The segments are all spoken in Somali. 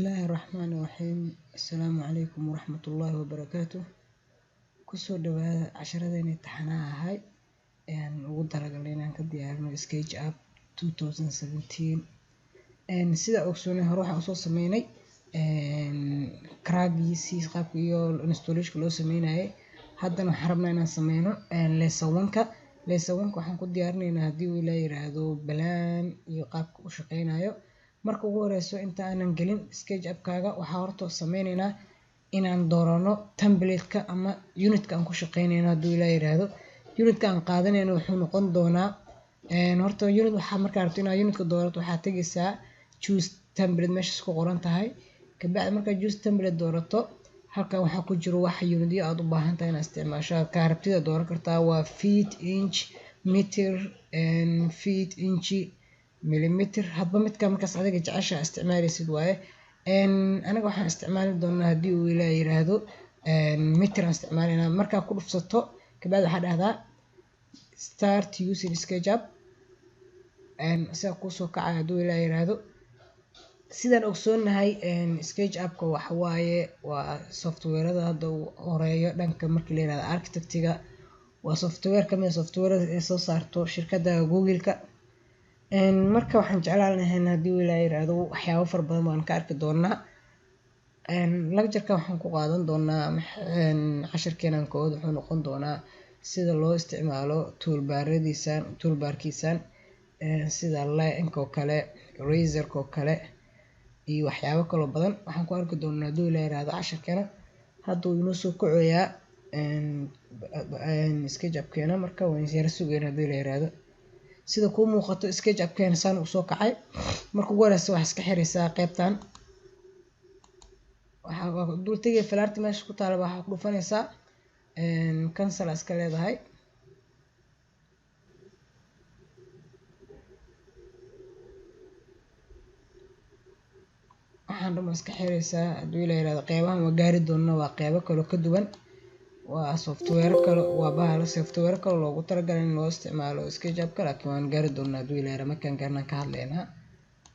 الله الرحمن الرحيم. السلام عليكم ورحمة الله وبركاته. kusoo dhawaada casharadeen imtixaanaha ahay ugu talagalay inaan ka diyaarino SketchUp 2017 sida ogsoonay hore waxaan soo sameynay craggiisii qaabka iyo installation loo sameynayay. haddana waxaan rabnaa inaan sameyno lesson 1 waxaan ku diyaarinaynaa haddii uu ilaa yiraahdo balaan iyo qaabka uu shaqeynayo. marka ugu horeyso inta aanan gelin SketchUp-kaaga waxaan horta sameynaynaa inaan doorano template-ka ama unit-ka aan ku shaqeynayno. haddii ilaa yiraahdo unit-ka aan qaadanayno wuxuu noqon doonaa horta unit waxaa markaa rabto inaad unit-ka doorato waxaad tegaysaa choose template meeshaas ku qoran tahay. kabacdi markaad choose template doorato halkan waxaa ku jiro wax unit-yo aad u baahan tahay inaad isticmaasho. ka rabtida dooran kartaa waa feet, inch, meter, feet, inch, millimeter. hadba midka markaas adiga jecesha isticmaalaysid waaye. aniga waxaan isticmaali doonaa haddii uu ilaa yiraahdo meter aan isticmaalayna. markaa ku dhufsato kabacdi waxaa dhahdaa start using SketchUp sida kusoo kacay hadduu ilaa yiraahdo. sidaan ogsoonahay SketchUp-ka waxa waaye waa software-ada hadda uu horeeyo dhanka markii la yiraahdo architecture-ga. waa software kamid ah software-ada ay soo saarto shirkadda Google-ka. marka waxaan jeclaan lahayn haddii uu ilaa yiraahdo waxyaabo fara badan waan ka arki doonaa. lecture-ka waxaan ku qaadan doonaa casharkeenan kood wuxuu noqon doonaa sida loo isticmaalo toolbarkiisan sida line-ka oo kale, razor-ka oo kale iyo waxyaabo kale badan waxaan ku arki doonaa haddii ilaa yiraahdo casharkeena. hadda uu inoo soo kacoyaa SketchUp-keena marka waan yara sugeynaa haddii ilaa yiraahdo. sida kuu muuqato SketchUp-keena saan u soo kacay. marka ugu horeysa waxaad iska xiraysaa qaybtan waxaa dul tagay falaarta meesha ku taala waxaa ku dhufanaysaa cancel iska leedahay. waxaan dhan iska xiraysaa haddii ilaa yiraahdo. qeybahan waa gaari doona waa qeybo kale ka duwan waa software kale waa software kale loogu talagalay in loo isticmaalo SketchUp-ka laakiin waan gaari doonaa haddii ilaa yiraahdo. markaan gaarnaa ka hadlaynaa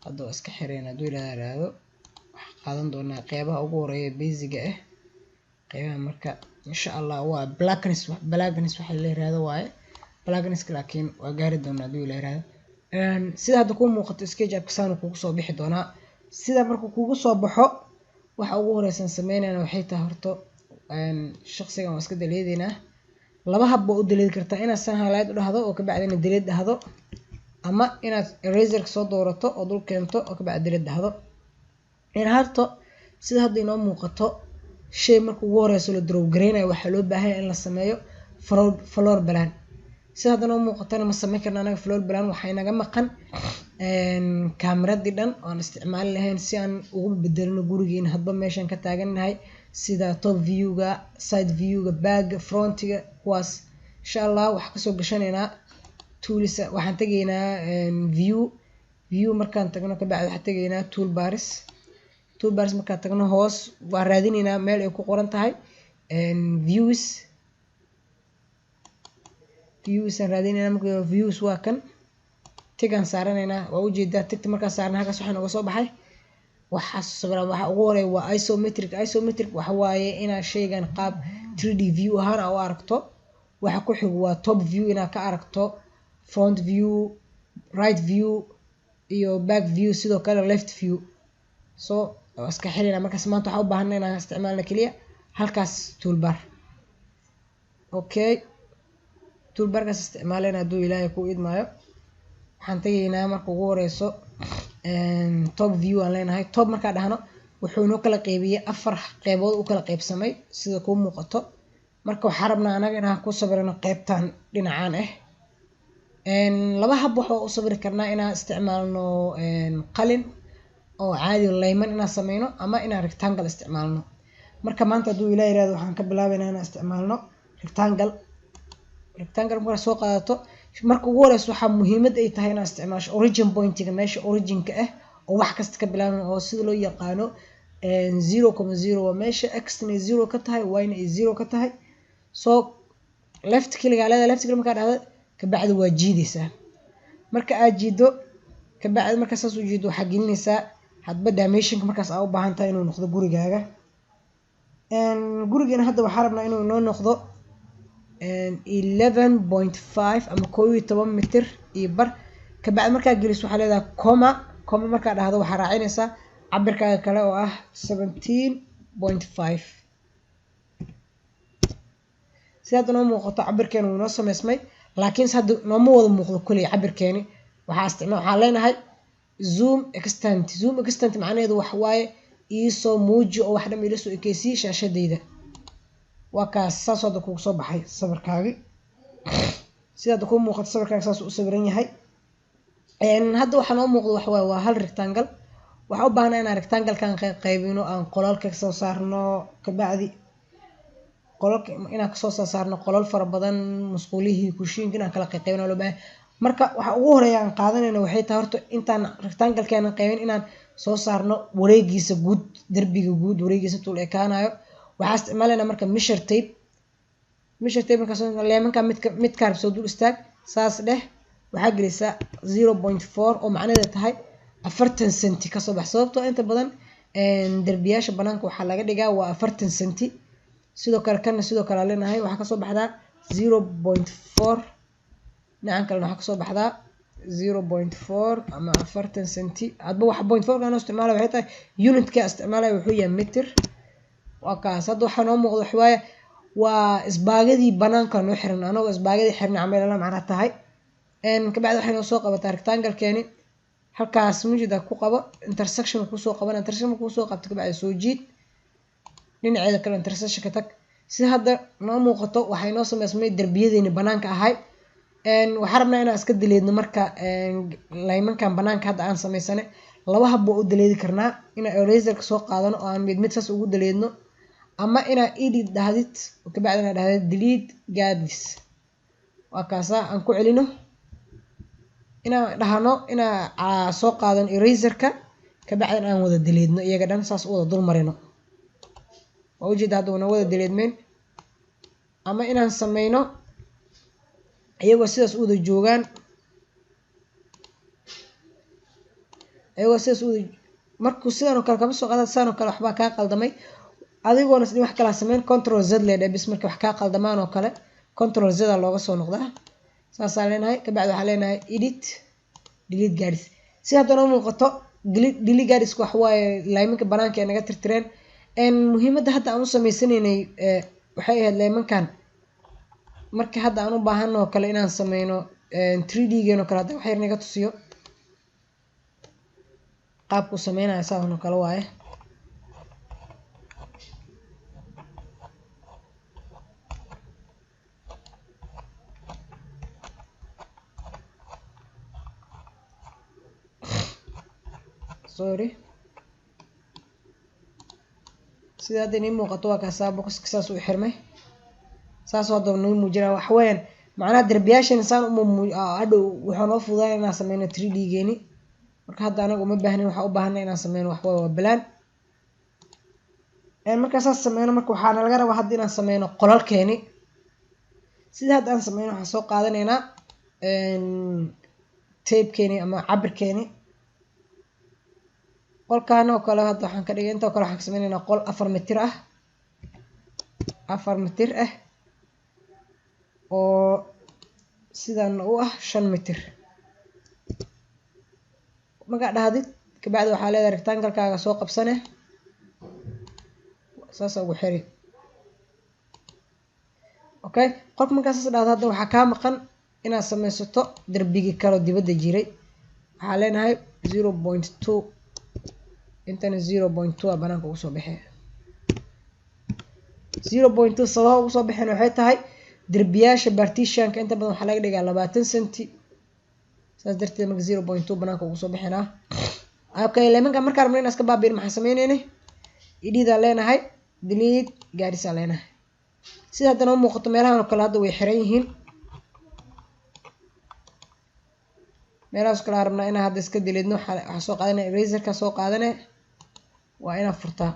hadda waa iska xirayna haddii ilaa yiraahdo. waxaan qaadan doonaa qeybaha ugu horeeya basic-ga ah. qeybaha marka insha Allah waa blackness waxa la yiraahdo waaye blackness laakiin waa gaari doonaa haddii ilaa yiraahdo. sida hadda ku muuqato SketchUp-ka saan kugu soo bixi doonaa. sida markuu kugu soo baxo waxa ugu horeysan sameynayna waxay tahay horto shaqsigan waa iska daleedeynaa. laba hab baa u daleedi kartaa inaad san highlight u dhahdo oo kabacdina delete dhahdo ama inaad eraser soo doorato oo dul keento oo kabacdi delete dhahdo. harto sida hadda inoo muuqato shay markuu ugu horeyso la draw gareynayo waxaa loo baahan yahay in la sameeyo floor plan. sida hadda inoo muuqatana ma sameyn karna anaga floor plan waxay naga maqan kaamiradi dhan aan isticmaali lahayn si aan ugu bedelino gurigeena hadba meeshan ka taaganahay sida top view-ga, side view-ga, back, front-ga kuwaas. insha Allah waxaan kasoo gashanaynaa tools. waxaan tagaynaa view markaan tagno kabacdi waxaan tagaynaa toolbars markaan tagno hoos waan raadinaynaa meel ay ku qoran tahay views aan raadinaynaa. marka views waa kan tigaan saaranaynaa waa ujeedaa tigta markaan saarna halkaas waxaa nooga soo baxay waxaas sawiran. waxa ugu horeeya waa isometric waxa waaye inaad shaygan qaab 3D view ahaan u aragto. waxa ku xigo waa top view inaad ka aragto front view, right view iyo back view sidoo kale left view. iska xirina markaas maanta waxaan u baahanay inaan isticmaalno kaliya halkaas toolbar. okay toolbarkaas isticmaalayna hadduu ilaahay ku idmaayo. waxaan tagaynaa marka ugu horeyso top view aan leenahay. top markaa dhahno wuxuu inoo kala qaybiyay 4 qeybood u kala qaybsamay sida kuu muuqato. marka waxaan rabnaa anaga inaan ku sawirno qeybtan dhinacaan ah. laba hab waxaan u sawiri karnaa inaan isticmaalno qalin oo caadi layman inaan sameyno ama inaan rectangle isticmaalno. marka maanta hadduu ilaa yiraahdo waxaan ka bilaabaynaa inaan isticmaalno rectangle markaa soo qaadato. marka ugu horeyso waxaa muhiimad ay tahay inaad isticmaasho origin point-ga meesha origin-ka ah oo wax kasta ka bilaaban oo sida loo yaqaano 0,0 waa meesha x-na 0 ka tahay y-na 0 ka tahay. left click markaa dhahdo kabacdi waa jiidaysaa. marka aad jiido kabacdi markaa saas u jiido waxaa gelinaysaa hadba dimensionka markaas aa u baahan tahay inuu noqdo gurigaaga. gurigeena hadda waxaa rabnaa inuu noo noqdo 11.5 ama 11 mitir iyo bar. kabacdi markaa geliso waxaa leedahay coma markaa dhahdo waxaa raacinaysaa cabirkaaga kale oo ah 17.5. si hadda noo muuqato cabirkeena wuu noo sameysmay, laakiinse hadda nooma wada muuqdo kuley cabirkeeni. waxaa leenahay zoom extent macnaheedu wax waaye iisoo muuji oo wax dhan ila soo ekeysii shaashadayda. waa kaas saas hadda kugu soo baxay sawirkaagi. sida hadda kuu muuqato sawirkaaga saas u sawiran yahay. hadda waxaa noo muuqdo wax waaye waa hal rectangle. waxaa u baahnaa inaan rectangle-kan qaybino aan qolalka kasoo saarno, kabacdi qolalka inaan kasoo saarno qolal fara badan, musqulihii kushiinka inaan kala qaybino loo baahay. marka waxa ugu horeeya aan qaadanayno waxay tahay horta intaan rectangle-keena qaybin inaan soo saarno wareegiisa guud, darbiga guud wareegiisa tul ekaanayo. waxaa isticmaalayna marka measure tape markaas leemanka mid kaarb soo dul istaag saas dheh, waxaa gelisaa 0.4 oo macnaheedu tahay 40 senti kasoo bax. sababtoo inta badan darbiyaasha banaanka waxaa laga dhigaa waa 40 senti. sidoo kale kana sidoo kale leenahay waxaa kasoo baxdaa 0.4, dhinacan kalena waxaa kasoo baxdaa 0.4 ama 40 senti. hadba wax 0.4 aan isticmaalayo waxay tahay unitka isticmaalayo wuxuu yahay mitir. waa kaas hadda waxaa noo muuqdo wax waaye waa isbaagadii banaanka noo xiran, anagoo isbaagadii xirnay camal la macna tahay. kabacdi waxay noo soo qabataa rectangle-keeni halkaas mujida ku qabo intersection ku soo qaban, intersection ku soo qabto kabacdi soo jiid dhinaceeda kale intersection ka tag. si hadda noo muuqato waxay noo sameysmay darbiyadeeni banaanka ahay. waxaa rabnaa inaan iska dileedno marka laymankan banaanka hadda aan sameysane laba hab baa u daleedi karnaa, inaan eraserka soo qaadano oo aan mid saas ugu daleedno, ama inaa edit dhahdid kabacdi inaa dhahdid delete guides. waa kaasa aan ku celino inaan dhahno inaa soo qaadan eraserka kabacdi aan wada daleedno iyaga dhan saas u wada dul marino. waa ujeeda hadda wana wada daleedmeen, ama inaan sameyno iyagoo sidaas u wada joogaan, markuu sidan oo kale kama soo qaada sidaan oo kale waxbaa kaa qaldamay adigoona sidii wax kala sameyn control z leedhay bis marka wax kaa qaldamaan oo kale control z looga soo noqdaa. saasaa leenahay kabacdi waxaa leenahay edit delete guides. si hadda noo muuqato delete guides wax waaye laymanka banaanka ee naga tirtireen. muhiimadda hadda aan u sameysanaynay waxay ahayd laymankan marka hadda aan u baahano oo kale inaan sameyno 3D geen oo kale hadda wax yar naga tusiyo qaabku sameynaya saan oo kale waaye. sida hadda inii muuqato waa kaasa boxka saas u xirmay, saas hadda noo muujinaa wax weeyaan macnaha darbiyaashan saan hadhow wuxuu noo fududaanaya inaan sameyno 3D geeni. marka hadda anaga uma baahnin, waxaa u baahanay inaan sameyno wax waa balaan. markaa saas sameyno marka waxaana laga rabaa hadda inaan sameyno qolalkeeni. sida hadda aan sameyno waxaan soo qaadanaynaa tapekeeni ama cabirkeeni. qolkaana oo kale hadda waxaan ka dhigay inta oo kale waxaan ka sameynaynaa qol 4 mitir ah oo sidan u ah 5 mitir. markaa dhahdid kabacdi waxaa leedahay rectangle-kaaga soo qabsane saas ugu xiri. okay qolka markaa saas dhahdo hadda waxaa kaa maqan inaad sameysato darbigii kale dibadda jiray. waxaa leenahay 0.2 intana 0.2 banaanka ugu soo baxee. 0.2 sabaha ugu soo baxeen waxay tahay darbiyaasha partitionka inta badan waxaa laga dhigaa 20 senti. saas darteed marka 0.2 banaanka ugu soo baxeenaa. okay laymanka markaa rabno inaan iska baabi'in maxaa sameynaynay idhiida leenahay delete guides leenahay. sida hadda noo muuqato meelahan oo kale hadda way xiran yihiin. meelahaas kale rabnaa inaan hadda iska deleedno waxaa soo qaadanay eraserka soo qaadanay waa inaa furtaa.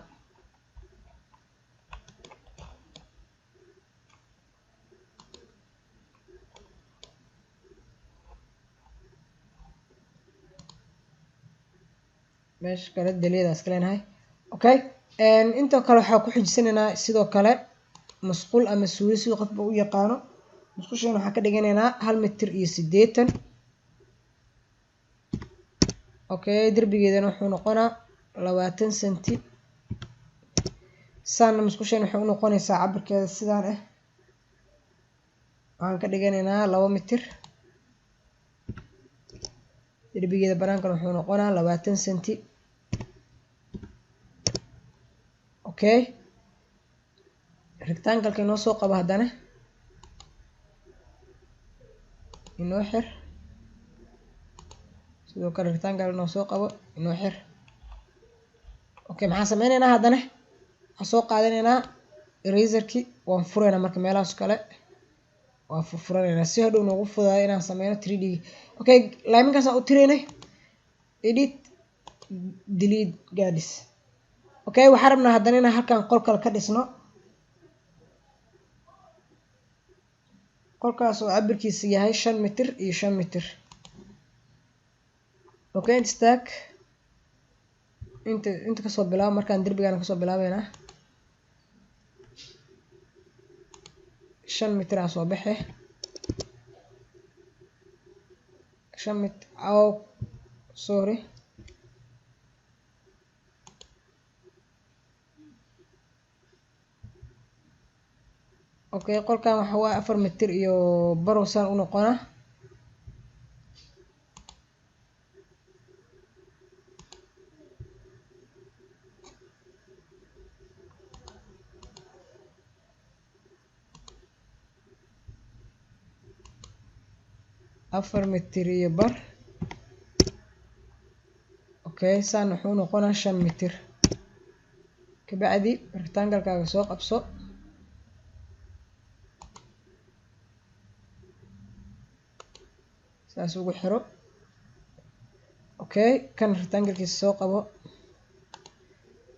meesha kale delete iska leenahay. Okay, inta kale waxa ku xijisanaynaa sidoo kale musqul ama suuli sidoo qofba u yaqaano. musqushan waxa ka dhiganaynaa 1 mitir iyo 80. okay, darbigeedana wuxuu noqonaa 20 senti. saan musqushan waxay u noqonaysaa cabirkeeda sidaan ah. waxaan ka dhiganaynaa 2 mitir. darbigeeda banaanka wuxuu noqonaa 20 senti. okay, rectangle-ka inoo soo qabo haddana inoo xir. sidoo kale rectangle inoo soo qabo inoo xir. okay, maxaan sameynaynaa haddana waxaan soo qaadanaynaa eraserki waan furaynaa marka meelahaas kale waan furfuranaynaa si hadhow noogu fududaado inaan sameyno 3D. okay, laymankaas aan u tiraynay edit delete guides. okay, waxaan rabnaa haddana inaan halkan qol kale ka dhisno. qolkaas oo cabirkiisa yahay 5 mitir iyo 5 mitir. okay, istaag inta ka soo bilaabo markaan darbigan ka soo bilaabeynaa 5 mitir aan soo baxay 5 mitir sorry okay, qolkan waxa waa 4 mitir iyo barow saan u noqonaa. afar mitir iyo bar. okay, saan wuxuu noqonaa 5 mitir. kabacdi rectangle-kaaga soo qabso. saas ugu xiro. okay, kan rectangle-kiisa soo qabo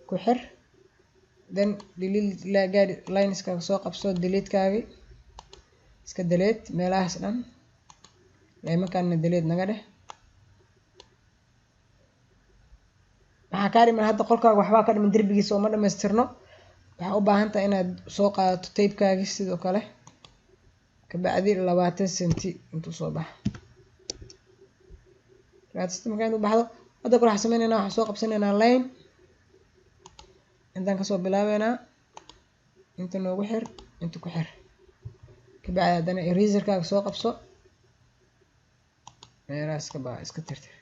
ku xir. then delete lines-kaaga soo qabso delete-kaagi iska delete meelahaas dhan. laymankaana delete naga dheh. maxaa kaa dhiman hadda qolkaaga waxbaa ka dhiman darbigiisa oo ma dhamaystirno. waxaa u baahan tahay inaad soo qaadato tape-kaagi sidoo kale. kabacdi 20 senti intuu soo baxa. 20 senti markaa intuu baxdo hadda kale waxaan sameynaynaa waxaan soo qabsanaynaa line. intaan kasoo bilaabeynaa inta noogu xir inta ku xir. kabacdi haddana eraser-kaaga soo qabso meelahaas iska tirtir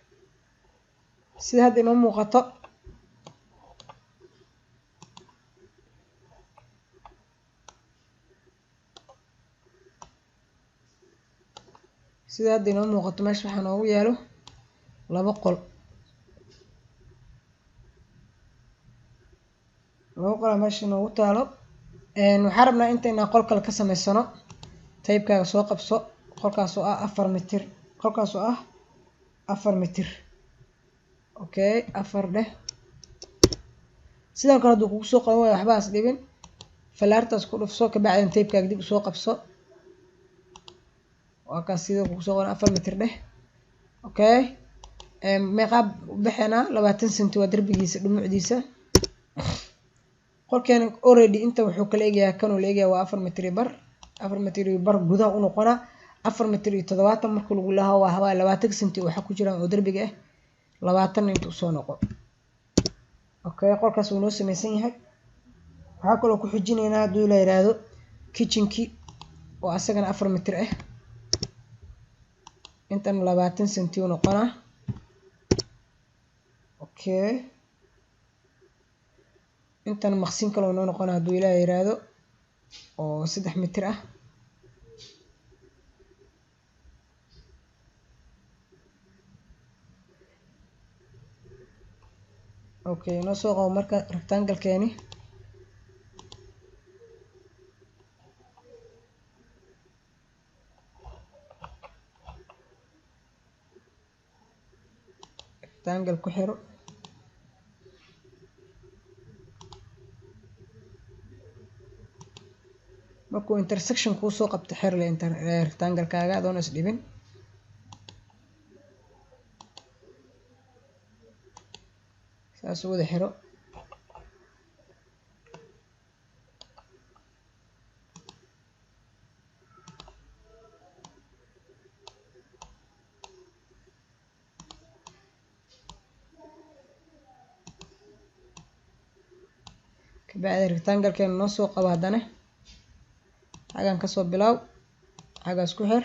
sida hadda inoo muuqato. meesha waxaa noogu yaalo 2 qol. 2 qol meesha noogu taalo. waxaan rabnaa intaynaan qol kale ka samaysano. tape-kaaga soo qabso qolkaas oo ah 4 mitir. qolkaas oo ah 4 mitir. okay, 4 dheh. sidoo kale hadduu kugu soo qaban waayo waxbaas dhibin falaartaas ku dhufso kabacdina tape-kaaga dib usoo qabso. waa kaas sidoo kugu soo qaban 4 mitir dheh. okay, meeqaab u baxeynaa 20 senti waa darbigiisa dhumucdiisa. qolkeena already inta wuxuu kala eegayaa kanuu la eegayaa waa 4 mitir iyo bar. 4 mitir iyo bar gudaha u noqonaa. 4 mitir iyo 70 marka lagu lahaa waa 20 senti waxa ku jiraan oo darbiga ah. 20 inta soo noqo. okay, qolkaas wuu noo samaysan yahay. waxaa kaloo ku xijinaynaa hadduu la yiraahdo kitchen-ki oo asagana 4 mitir ah. intan 20 senti u noqonaa. okay, intan maqsin kaloo noo noqonaa hadduu ilaahay yiraahdo oo 3 mitir ah. okay, noo soo qabo marka rectangle-keeni. rectangle ku xiro. markuu intersection kuu soo qabto xir le rectangle-kaaga adoon is dhibin. saas u wada xiro. kabacdi rectangle-keena noo soo qabo haddana xagan kasoo bilaaw xagaas ku xir,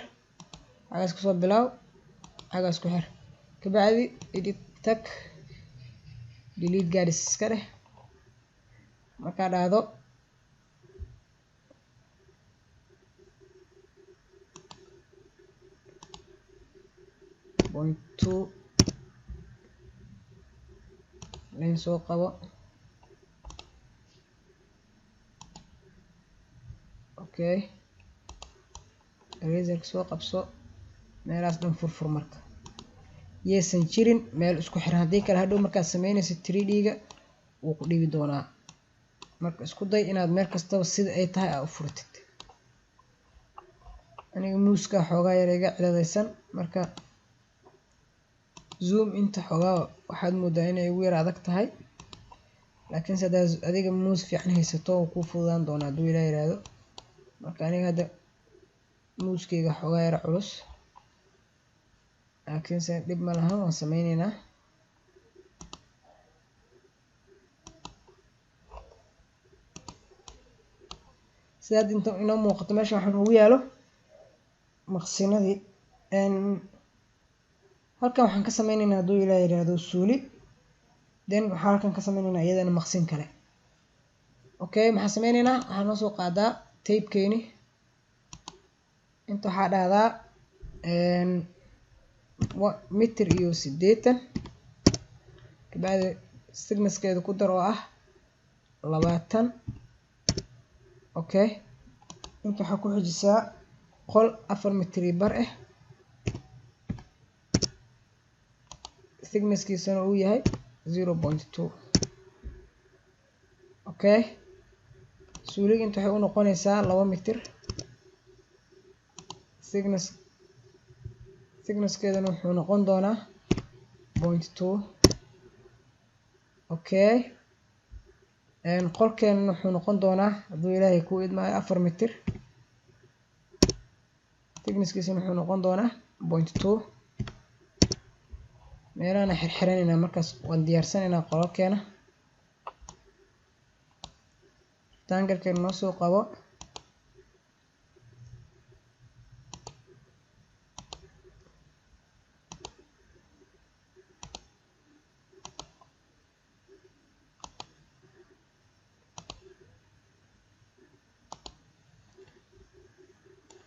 xagaas kasoo bilaaw xagaas ku xir. kabacdi edit tag delete guides iska dheh. markaa dhahdo point 2 line soo qabo. okay eraser soo qabso, meelaas dhan furfur. marka yeesan jirin meel isku xiran, haddii kale hadhow markaad sameynaysid 3D-ga wuu ku dhibi doonaa. marka isku day inaad meel kastaba sida ay tahay aad u furtid. aniga muuska xoogaa yar iga ciladaysan, marka zoom inta xoogaa waxaad moodaa inay ugu yar adag tahay, laakiin sidaad adiga muus fiican haysato oo ku fududaan doona hadduu ilaa yiraahdo. marka aniga hadda muuskeyga xoogaa yar culus, laakiin se dhib ma lahan, waan sameyneynaa. sidaad inta inoo muuqato meesha waxaan ugu yaalo maqsinadii. halkan waxaan ka sameyneynaa hadduu ilaa yiraahdo suuli, then waxaan halkan ka sameyneynaa iyadana maqsin kale. okay maxaan sameyneynaa, waxaan noo soo qaadaa tape-keeni. inta waxaa dhahdaa 1.80 kabacdi thickness-keeda ku dar oo ah 20. okay inta waxaa ku xijisaa qol 4 mitir bar ah, thickness-kiisana uu yahay 0.2. okay suuliga inta waxay u noqonaysaa 2 mitir, thickness-keedana wuxuu noqon doonaa 0.2. okay qolkeenana wuxuu noqon doonaa hadduu ilaahay ku idmaayo 4 mitir, thickness-kiisana wuxuu noqon doonaa 0.2. meelahana xirxiranaynaa, markaas waan diyaarsanaynaa qolalkeena. rectangle-keena noo soo qabo.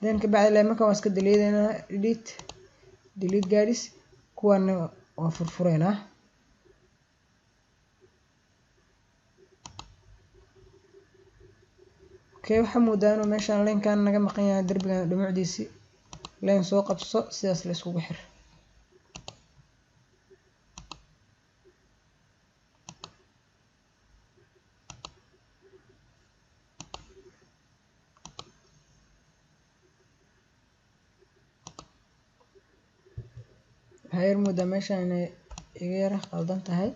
then kabacdi leemanka waan iska deleteynaa, delete guides. kuwaana waan furfureynaa. okay waxaa moodaa inuu meeshaan leenkan naga maqan yahay, darbigan dhumucdiisii. leen soo qabso, sidaas la iskugu xir. waxaa yar moodaa meeshaan inay iga yara qaldan tahay,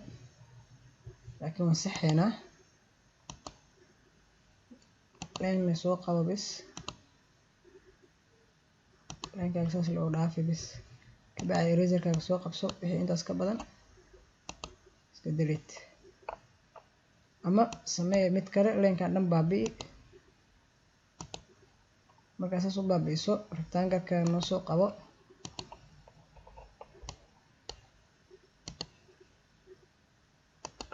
laakiin waan saxeynaa. leen la soo qabo bis, leenkaaga saas loo dhaafi bis. kabacdi eraser-kaaga soo qabso, wixii intaas ka badan iska delete, ama samee mid kale. leenkan dhan baabi'i. markaa saas u baabi'iso, rectangle-ka noo soo qabo.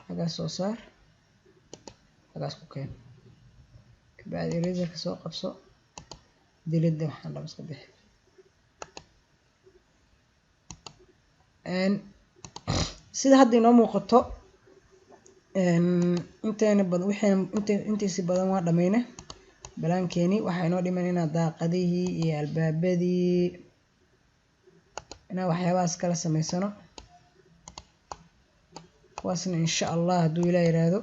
xagaas soo saar, xagaas ku keen. kabacdi eraser-ka soo qabso, delete waxaan dhab iska bixi. sida hadda inoo muuqato inteena badan intiisi badan waa dhameyne balaankeeni. waxaa inoo dhiman inaa daaqadihii iyo albaabadii inaa waxyaabahaas kala sameysano. kuwaasna insha allah hadduu ilaa yiraahdo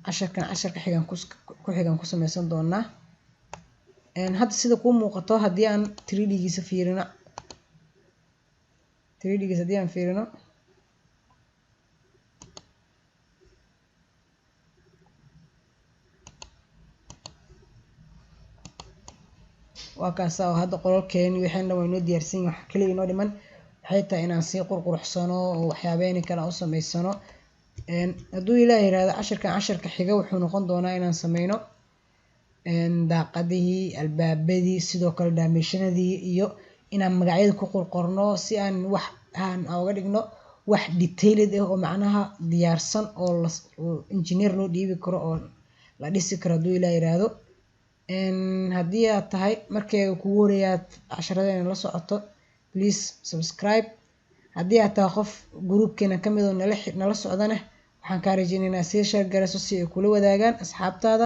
casharka xigan ku sameysan doonaa. hadda sida kuu muuqato, haddii aan 3D-giisa fiirino, 3D-giisa haddii aan fiirino, waa kaasa oo hadda qolalkeeni waxaan dhan waa inoo diyaarsan yihiin, wax kaliya inoo dhiman waxay tahay inaan sii qurquruxsano oo waxyaabeeni kale aan u samaysano. hadduu Ilaahay yiraahdo casharka xiga wuxuu noqon doonaa inaan sameyno daaqadihii, albaabadii, sidoo kale daamishanadii iyo inaan magacyada ku qorqorno si aan wax aan uga dhigno wax detailed ah oo macnaha diyaarsan oo engineer loo dhiibi karo oo la dhisi karo hadduu Ilaahay yiraahdo. haddii aad tahay markayga kugu horeeyaad casharadeenna la socoto please subscribe. haddii aad tahay qof groupkeena ka mid oo nala socdana waxaan kaa rajaynaynaa sii share garayso si ay kula wadaagaan asxaabtaada.